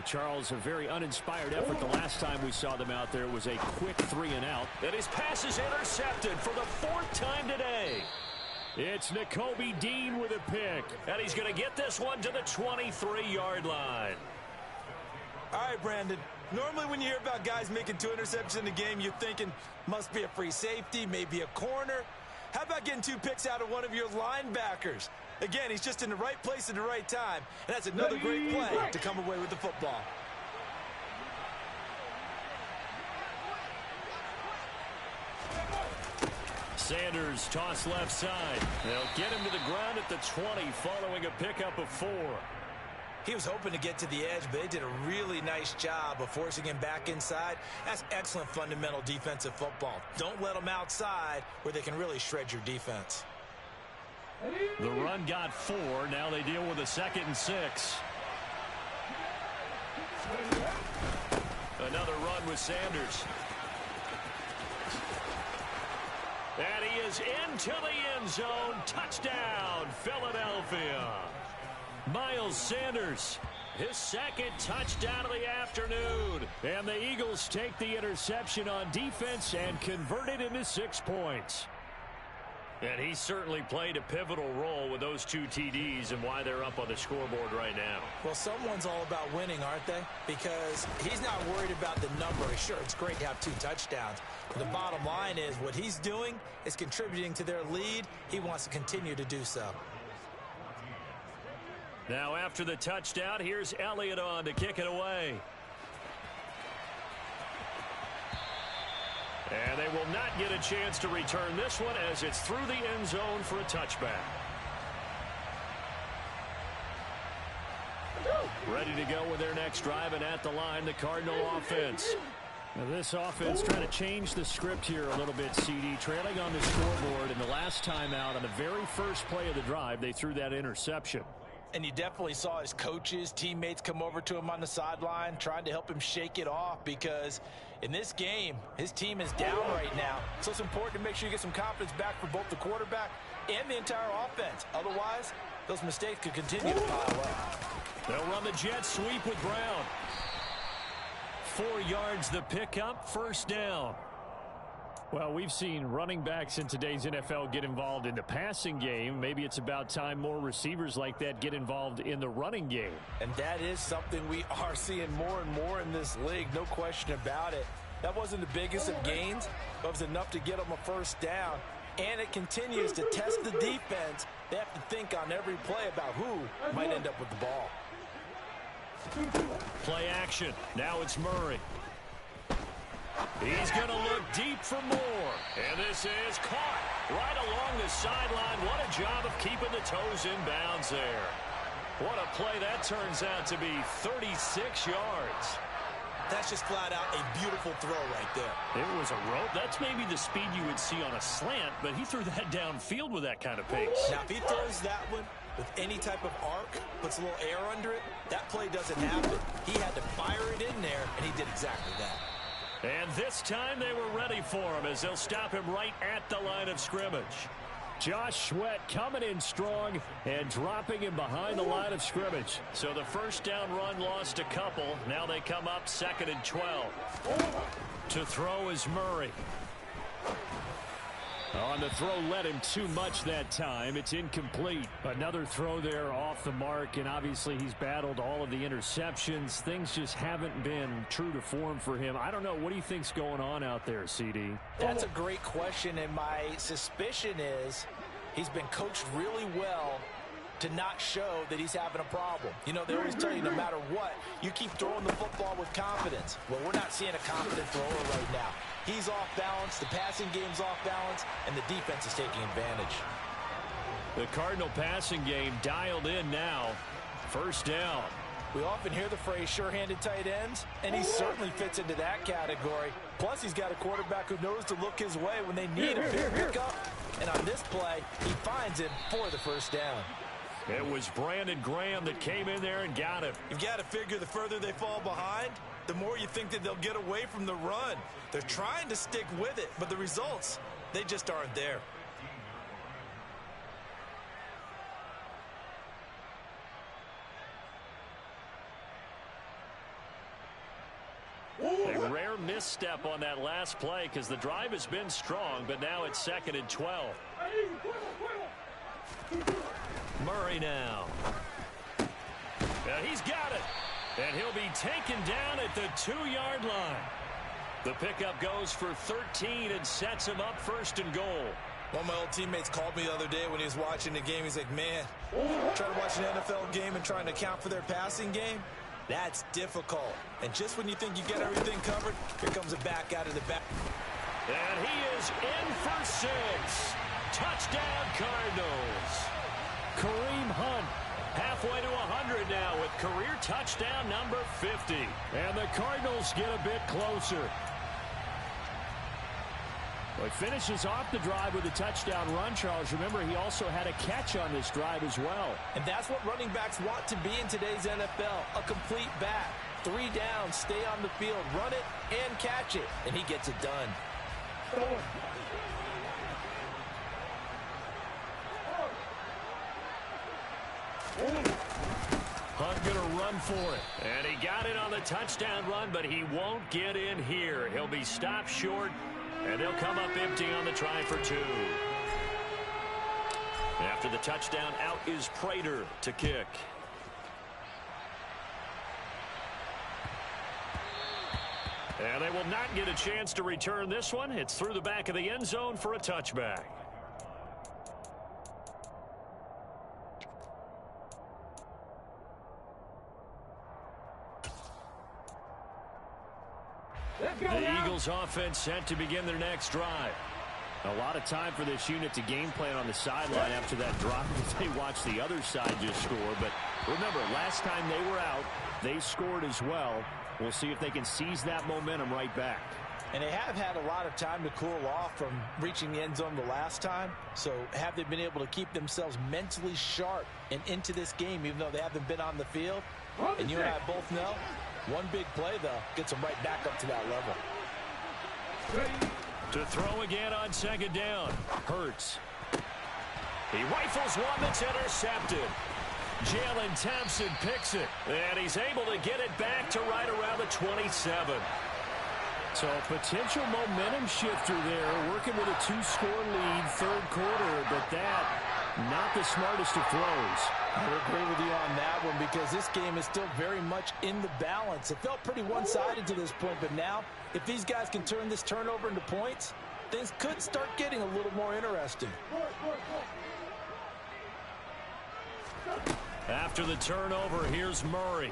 Charles, a very uninspired effort the last time we saw them out there. It was a quick 3-and-out. And his pass is intercepted for the 4th time today. It's Nakobe Dean with a pick. And he's going to get this one to the 23-yard line. All right, Brandon. Normally when you hear about guys making 2 interceptions in a game, you're thinking must be a free safety, maybe a corner. How about getting 2 picks out of one of your linebackers? Again, he's just in the right place at the right time, and that's another great play to come away with the football. Sanders toss left side. They'll get him to the ground at the 20 following a pickup of 4. He was hoping to get to the edge, but they did a really nice job of forcing him back inside. That's excellent fundamental defensive football. Don't let them outside where they can really shred your defense. The run got 4. Now they deal with a 2nd and 6. Another run with Sanders. And he is into the end zone. Touchdown, Philadelphia. Miles Sanders, his 2nd touchdown of the afternoon. And the Eagles take the interception on defense and convert it into 6 points. And he certainly played a pivotal role with those 2 TDs and why they're up on the scoreboard right now. Well, someone's all about winning, aren't they? Because he's not worried about the number. Sure, it's great to have 2 touchdowns. But the bottom line is what he's doing is contributing to their lead. He wants to continue to do so. Now after the touchdown, here's Elliott on to kick it away. And they will not get a chance to return this one as it's through the end zone for a touchback. Ready to go with their next drive, and at the line, the Cardinal offense. Now this offense trying to change the script here a little bit, CD. Trailing on the scoreboard, and the last time out on the very first play of the drive, they threw that interception. And you definitely saw his coaches, teammates come over to him on the sideline, trying to help him shake it off, because in this game, his team is down right now. So it's important to make sure you get some confidence back for both the quarterback and the entire offense. Otherwise, those mistakes could continue to pile up. They'll run the jet sweep with Brown. 4 yards the pickup, 1st down. Well, we've seen running backs in today's NFL get involved in the passing game. Maybe it's about time more receivers like that get involved in the running game. And that is something we are seeing more and more in this league, no question about it. That wasn't the biggest of gains, but it was enough to get them a 1st down. And it continues to test the defense. They have to think on every play about who might end up with the ball. Play action. Now it's Murray. He's going to look deep for more. And this is caught right along the sideline. What a job of keeping the toes in bounds there. What a play that turns out to be, 36 yards. That's just flat out a beautiful throw right there. It was a rope. That's maybe the speed you would see on a slant, but he threw that downfield with that kind of pace. Now, if he throws that one with any type of arc, puts a little air under it, that play doesn't happen. He had to fire it in there, and he did exactly that. And this time they were ready for him as they'll stop him right at the line of scrimmage. Josh Sweat coming in strong and dropping him behind the line of scrimmage. So the 1st down run lost a couple. Now they come up 2nd and 12. To throw is Murray. On the throw, led him too much that time. It's incomplete. Another throw there off the mark, and obviously he's battled all of the interceptions. Things just haven't been true to form for him. I don't know. What do you think's going on out there, CD? That's a great question, and my suspicion is he's been coached really well to not show that he's having a problem. You know, they always tell you no matter what, you keep throwing the football with confidence. Well, we're not seeing a confident thrower right now. He's off balance, the passing game's off balance, and the defense is taking advantage. The Cardinal passing game dialed in now. 1st down. We often hear the phrase sure-handed tight ends, and he certainly fits into that category. Plus, he's got a quarterback who knows to look his way when they need a big pickup. And on this play, he finds him for the 1st down. It was Brandon Graham that came in there and got him. You've got to figure the further they fall behind, the more you think that they'll get away from the run. They're trying to stick with it, but the results, they just aren't there. misstep on that last play because the drive has been strong, but now it's 2nd and 12. Murray now. He's got it. And he'll be taken down at the 2-yard line. The pickup goes for 13 and sets him up 1st and goal. One of my old teammates called me the other day when he was watching the game. He's like, man, trying to watch an NFL game and trying to account for their passing game, that's difficult. And just when you think you get everything covered, here comes a back out of the back. And he is in for 6. Touchdown, Cardinals. Kareem Hunt halfway to 100 now with career touchdown number 50. And the Cardinals get a bit closer. Well, he finishes off the drive with a touchdown run, Charles. Remember, he also had a catch on this drive as well. And that's what running backs want to be in today's NFL, a complete back. 3 downs, stay on the field, run it, and catch it. And he gets it done. Hunt gonna run for it. And he got it on the touchdown run, but he won't get in here. He'll be stopped short, and they'll come up empty on the try for 2. After the touchdown, out is Prater to kick. And they will not get a chance to return this one. It's through the back of the end zone for a touchback. The Eagles offense set to begin their next drive. A lot of time for this unit to game plan on the sideline after that drop. They watched the other side just score. But remember, last time they were out, they scored as well. We'll see if they can seize that momentum right back. And they have had a lot of time to cool off from reaching the end zone the last time. So have they been able to keep themselves mentally sharp and into this game, even though they haven't been on the field? And you and I both know, one big play, though, gets them right back up to that level. To throw again on 2nd down. Hurts. He rifles one that's intercepted. Jalen Thompson picks it. And he's able to get it back to right around the 27. So potential momentum shifter there, working with a 2-score lead, 3rd quarter, but that, not the smartest of throws. I would agree with you on that one because this game is still very much in the balance. It felt pretty one-sided to this point, but now, if these guys can turn this turnover into points, things could start getting a little more interesting. After the turnover, here's Murray.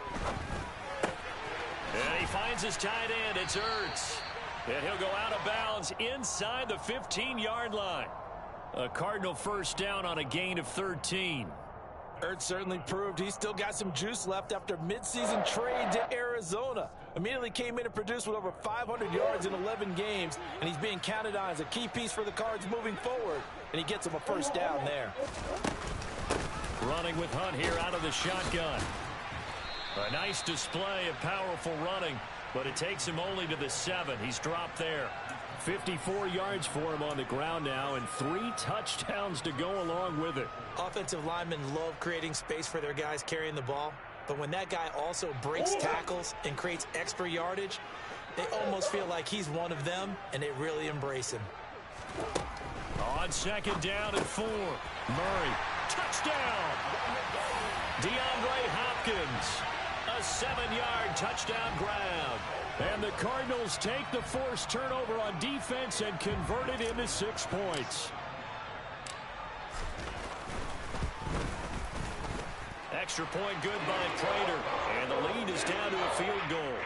And he finds his tight end. It's Ertz. And he'll go out of bounds inside the 15-yard line. A Cardinal first down on a gain of 13. Ertz certainly proved he's still got some juice left after midseason trade to Arizona. Immediately came in and produced with over 500 yards in 11 games, and he's being counted on as a key piece for the Cards moving forward, and he gets him a first down there. Running with Hunt here out of the shotgun. A nice display of powerful running, but it takes him only to the 7. He's dropped there. 54 yards for him on the ground now, and 3 touchdowns to go along with it. Offensive linemen love creating space for their guys carrying the ball, but when that guy also breaks tackles and creates extra yardage, they almost feel like he's one of them, and they really embrace him. On 2nd down and 4. Murray, touchdown! DeAndre Hopkins, a 7-yard touchdown grab. And the Cardinals take the forced turnover on defense and convert it into 6 points. Extra point good by Prater. And the lead is down to a field goal.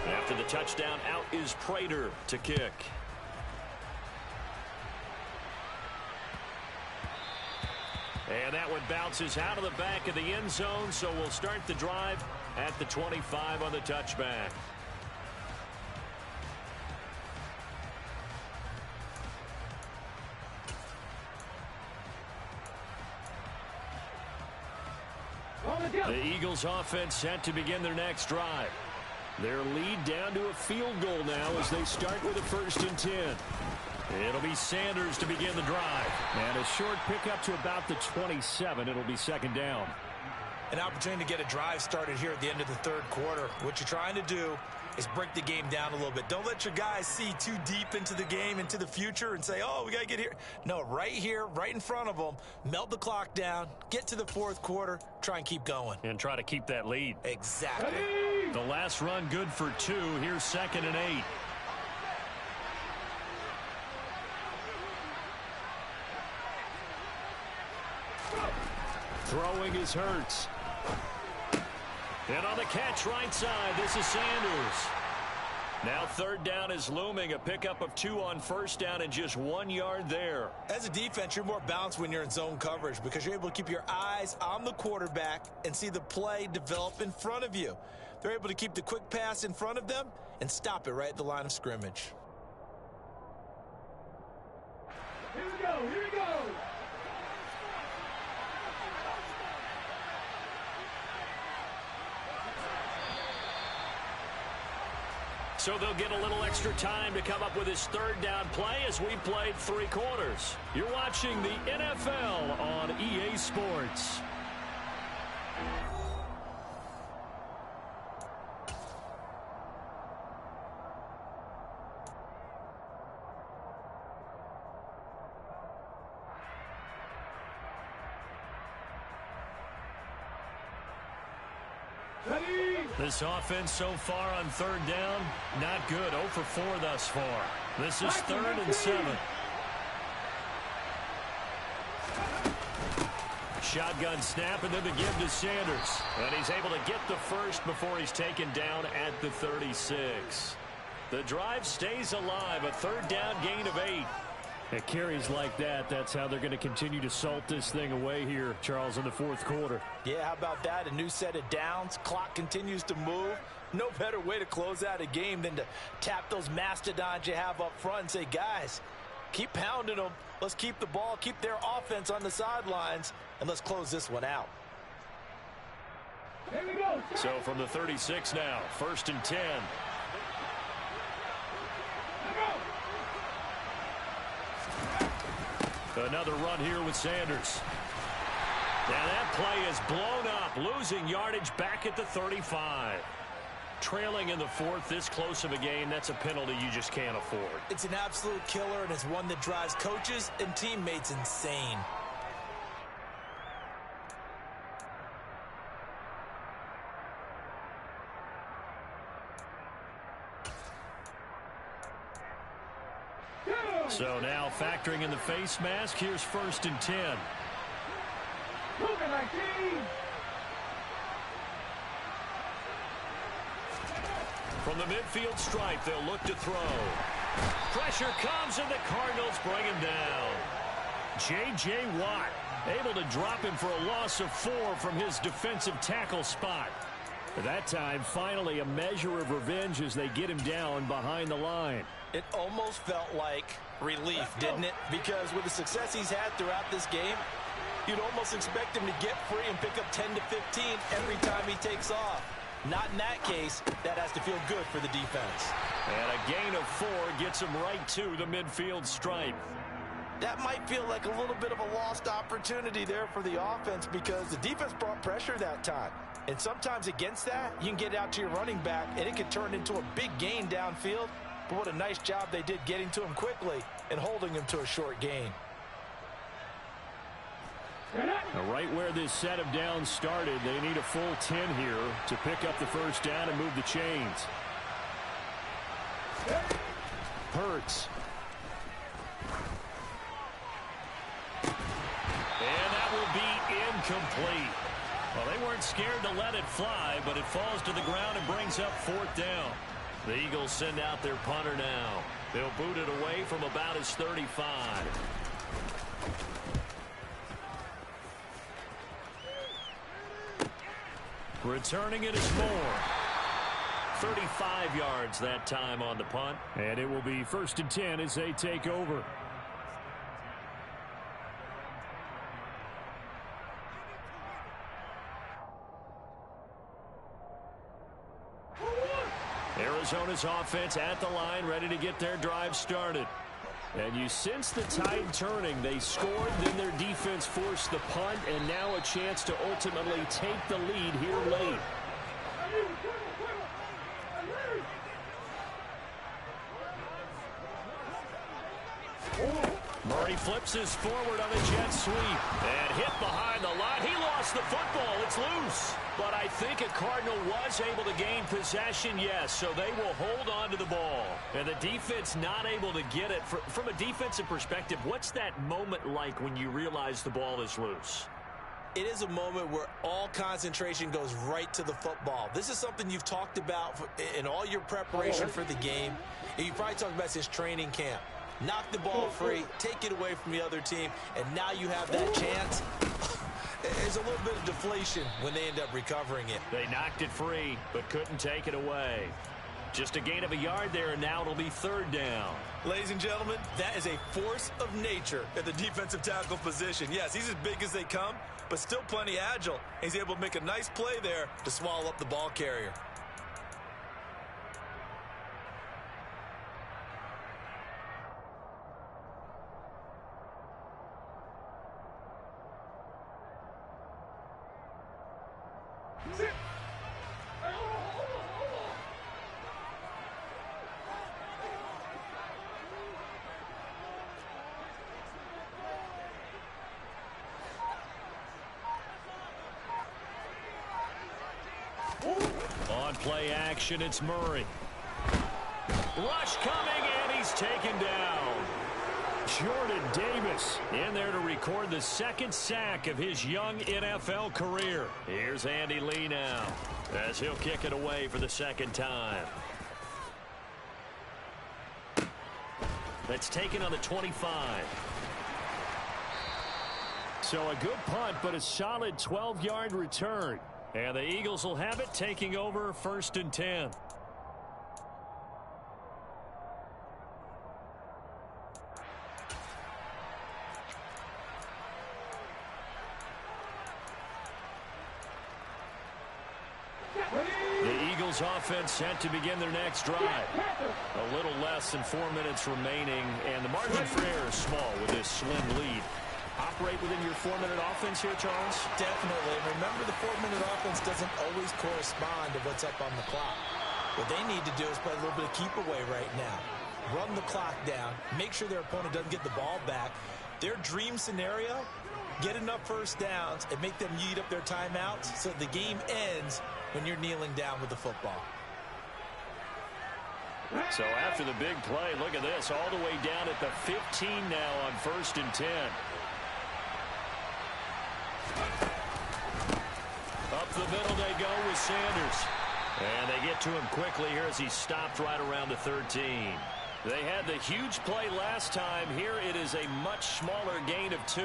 After the touchdown, out is Prater to kick. And that one bounces out of the back of the end zone, so we'll start the drive at the 25 on the touchback. The Eagles offense set to begin their next drive. Their lead down to a field goal now as they start with a 1st and 10. It'll be Sanders to begin the drive. And a short pickup to about the 27. It'll be 2nd down. an opportunity to get a drive started here at the end of the third quarter. What you're trying to do is break the game down a little bit. Don't let your guys see too deep into the game, into the future, and say, oh, we got to get here. No, right here, right in front of them, melt the clock down, get to the fourth quarter, try and keep going. And try to keep that lead. Exactly. The last run good for 2. Here's 2nd and 8. Throwing is Hurts. And on the catch right side, this is Sanders. Now 3rd down is looming. A pickup of 2 on 1st down and just 1 yard there. As a defense, you're more balanced when you're in zone coverage because you're able to keep your eyes on the quarterback and see the play develop in front of you. They're able to keep the quick pass in front of them and stop it right at the line of scrimmage. Here we go, here we go. So they'll get a little extra time to come up with his 3rd down play as we played 3 quarters. You're watching the NFL on EA Sports. This offense so far on 3rd down, not good. 0 for 4 thus far. This is 3rd and 7. Shotgun snap and then the give to Sanders. And he's able to get the first before he's taken down at the 36. The drive stays alive. A 3rd down gain of 8. At carries like that, that's how they're going to continue to salt this thing away here, Charles, in the 4th quarter. Yeah, how about that? A new set of downs. Clock continues to move. No better way to close out a game than to tap those mastodons you have up front and say, guys, keep pounding them. Let's keep the ball, keep their offense on the sidelines, and let's close this one out. Here we go. So from the 36 now, 1st and 10. Another run here with Sanders. And that play is blown up, losing yardage back at the 35. Trailing in the 4th, this close of a game, that's a penalty you just can't afford. It's an absolute killer, and it's one that drives coaches and teammates insane. So now factoring in the face mask, here's 1st and 10. From the midfield stripe, they'll look to throw. Pressure comes, and the Cardinals bring him down. J.J. Watt able to drop him for a loss of 4 from his defensive tackle spot. At that time, finally a measure of revenge as they get him down behind the line. It almost felt like relief, didn't it? Because with the success he's had throughout this game, you'd almost expect him to get free and pick up 10 to 15 every time he takes off. Not in that case. That has to feel good for the defense. And a gain of 4 gets him right to the midfield stripe. That might feel like a little bit of a lost opportunity there for the offense because the defense brought pressure that time. And sometimes against that, you can get out to your running back, and it could turn into a big gain downfield. But what a nice job they did getting to him quickly and holding him to a short gain. Now, right where this set of downs started, they need a full 10 here to pick up the 1st down and move the chains. Hurts. And that will be incomplete. Well, they weren't scared to let it fly, but it falls to the ground and brings up 4th down. The Eagles send out their punter now. They'll boot it away from about his 35. Returning it is Moore. 35 yards that time on the punt. And it will be 1st and 10 as they take over. Arizona's offense at the line, ready to get their drive started. And you sense the tide turning. They scored, then their defense forced the punt, and now a chance to ultimately take the lead here late. Murray flips his forward on a jet sweep and hit behind the line. He lost the football. It's loose. But I think a Cardinal was able to gain possession, yes, so they will hold on to the ball. And the defense not able to get it. From a defensive perspective, what's that moment like when you realize the ball is loose? It is a moment where all concentration goes right to the football. This is something you've talked about in all your preparation for the game. And you probably talked about since training camp. Knock the ball free, take it away from the other team, and now you have that chance. There's a little bit of deflation when they end up recovering it. They knocked it free, but couldn't take it away. Just a gain of a yard there, and now it'll be third down. Ladies and gentlemen, that is a force of nature at the defensive tackle position. Yes, he's as big as they come, but still plenty agile. He's able to make a nice play there to swallow up the ball carrier. On play action, it's Murray. Rush coming, and he's taken down. Jordan Davis in there to record the second sack of his young NFL career. Here's Andy Lee now as he'll kick it away for the second time. That's taken on the 25. So a good punt, but a solid 12-yard return. And the Eagles will have it, taking over 1st and 10. The Eagles offense set to begin their next drive. A little less than 4 minutes remaining, and the margin for error is small with this slim lead. Operate within your 4-minute offense here, Charles? Definitely. Remember, the 4-minute offense doesn't always correspond to what's up on the clock. What they need to do is play a little bit of keep away right now. Run the clock down. Make sure their opponent doesn't get the ball back. Their dream scenario, get enough first downs and make them eat up their timeouts so the game ends when you're kneeling down with the football. So after the big play, look at this, all the way down at the 15 now on 1st and 10. Up the middle they go with Sanders. And they get to him quickly here as he stopped right around the 13. They had the huge play last time. Here it is a much smaller gain of 2.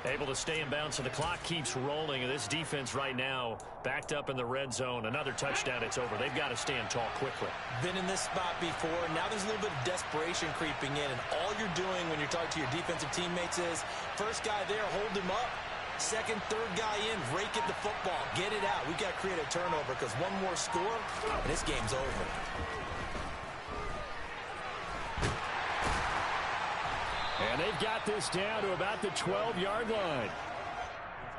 Able to stay in bounds, so the clock keeps rolling. And this defense right now backed up in the red zone. Another touchdown, it's over. They've got to stand tall quickly. Been in this spot before. Now there's a little bit of desperation creeping in. And all you're doing when you're talking to your defensive teammates is, first guy there, hold him up. Second, third guy in, rake at the football. Get it out. We've got to create a turnover because one more score, and this game's over. And they've got this down to about the 12-yard line.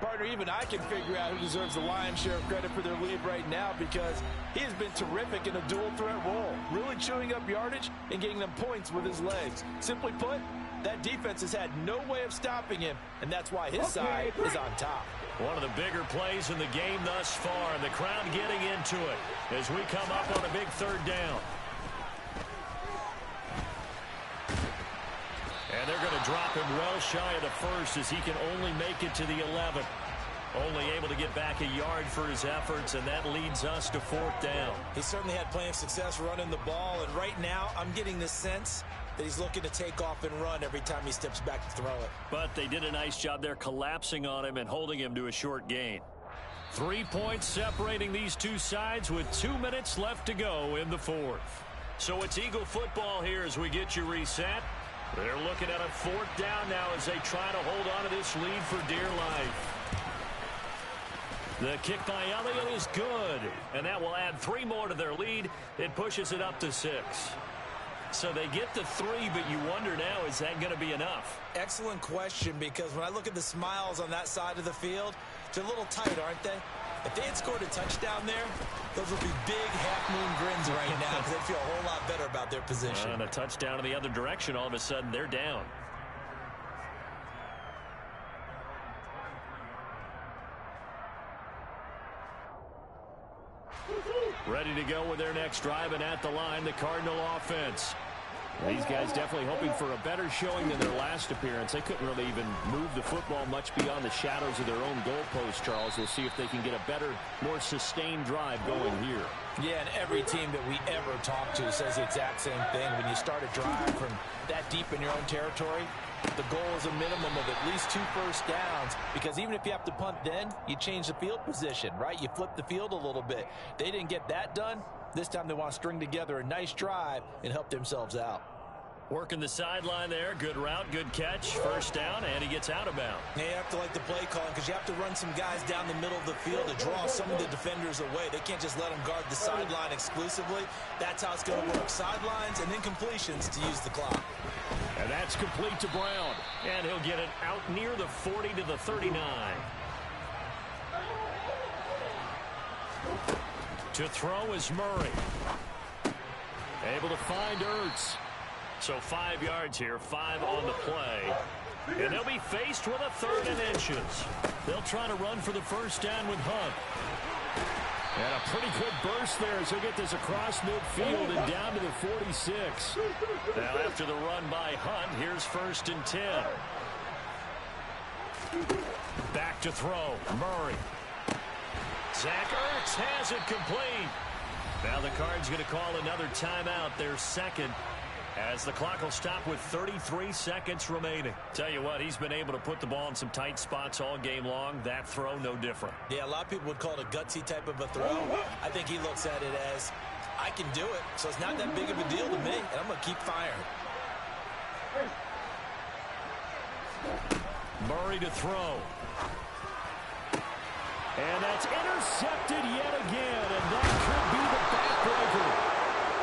Partner, even I can figure out who deserves the lion's share of credit for their lead right now because he has been terrific in a dual threat role, really chewing up yardage and getting them points with his legs. Simply put, that defense has had no way of stopping him, and that's why his side is on top. One of the bigger plays in the game thus far, and the crowd getting into it as we come up on a big third down. And they're going to drop him well shy of the first as he can only make it to the 11. Only able to get back a yard for his efforts, and that leads us to 4th down. He certainly had plenty of success running the ball, and right now I'm getting the sense that he's looking to take off and run every time he steps back to throw it. But they did a nice job there collapsing on him and holding him to a short gain. 3 points separating these two sides with 2 minutes left to go in the 4th. So it's Eagle football here as we get you reset. They're looking at a 4th down now as they try to hold on to this lead for dear life. The kick by Elliott is good, and that will add 3 more to their lead. It pushes it up to 6. So they get the 3, but you wonder now, is that going to be enough? Excellent question, because when I look at the smiles on that side of the field, they're a little tight, aren't they? If they had scored a touchdown there, those would be big half-moon grins right now because they'd feel a whole lot better about their position. And a touchdown in the other direction, all of a sudden they're down. Ready to go with their next drive, and at the line, the Cardinal offense. These guys definitely hoping for a better showing than their last appearance. They couldn't really even move the football much beyond the shadows of their own goalpost, Charles. We'll see if they can get a better, more sustained drive going here. Yeah, and every team that we ever talk to says the exact same thing. When you start a drive from that deep in your own territory, the goal is a minimum of at least 2 first downs, because even if you have to punt then, you change the field position, right? You flip the field a little bit. They didn't get that done. This time they want to string together a nice drive and help themselves out. Working the sideline there. Good route, good catch. First down, and he gets out of bounds. Yeah, you have to like the play calling, because you have to run some guys down the middle of the field to draw some of the defenders away. They can't just let them guard the sideline exclusively. That's how it's going to work. Sidelines and then completions to use the clock. And that's complete to Brown. And he'll get it out near the 40 to the 39. To throw is Murray. Able to find Ertz. So 5 yards here, 5 on the play. And they'll be faced with a 3rd and inches. They'll try to run for the first down with Hunt. And a pretty good burst there as he'll get this across midfield and down to the 46. Now after the run by Hunt, here's 1st and 10. Back to throw, Murray. Zach Ertz has it complete. Now the Cards going to call another timeout, their second, as the clock will stop with 33 seconds remaining. Tell you what, he's been able to put the ball in some tight spots all game long. That throw, no different. Yeah, a lot of people would call it a gutsy type of a throw. I think he looks at it as, I can do it, so it's not that big of a deal to me, and I'm going to keep firing. Murray to throw. And that's intercepted yet again, and that could be the backbreaker.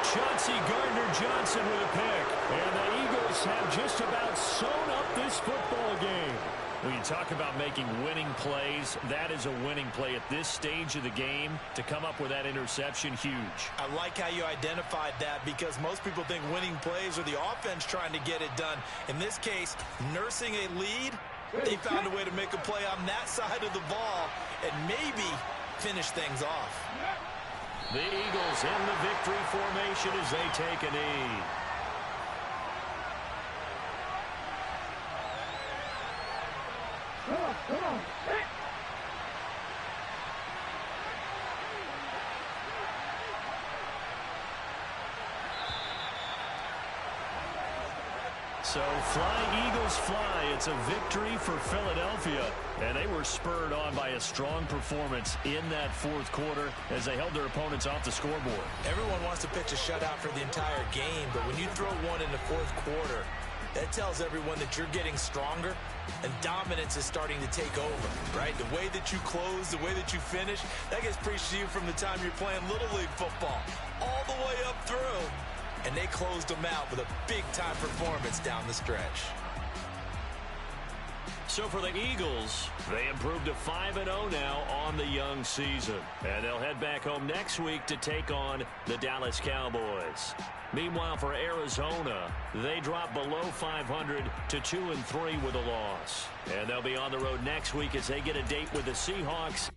Chauncey Gardner-Johnson with a pick. And the Eagles have just about sewn up this football game. When you talk about making winning plays, that is a winning play at this stage of the game. To come up with that interception, huge. I like how you identified that, because most people think winning plays are the offense trying to get it done. In this case, nursing a lead, they found a way to make a play on that side of the ball and maybe finish things off. The Eagles in the victory formation as they take a knee. Come on. So fly, Eagles, fly. It's a victory for Philadelphia. And they were spurred on by a strong performance in that 4th quarter as they held their opponents off the scoreboard. Everyone wants to pitch a shutout for the entire game, but when you throw one in the 4th quarter, that tells everyone that you're getting stronger and dominance is starting to take over, right? The way that you close, the way that you finish, that gets preached to you from the time you're playing Little League football all the way up through. And they closed them out with a big-time performance down the stretch. So for the Eagles, they improved to 5-0 now on the young season. And they'll head back home next week to take on the Dallas Cowboys. Meanwhile, for Arizona, they drop below 500 to 2-3 with a loss. And they'll be on the road next week as they get a date with the Seahawks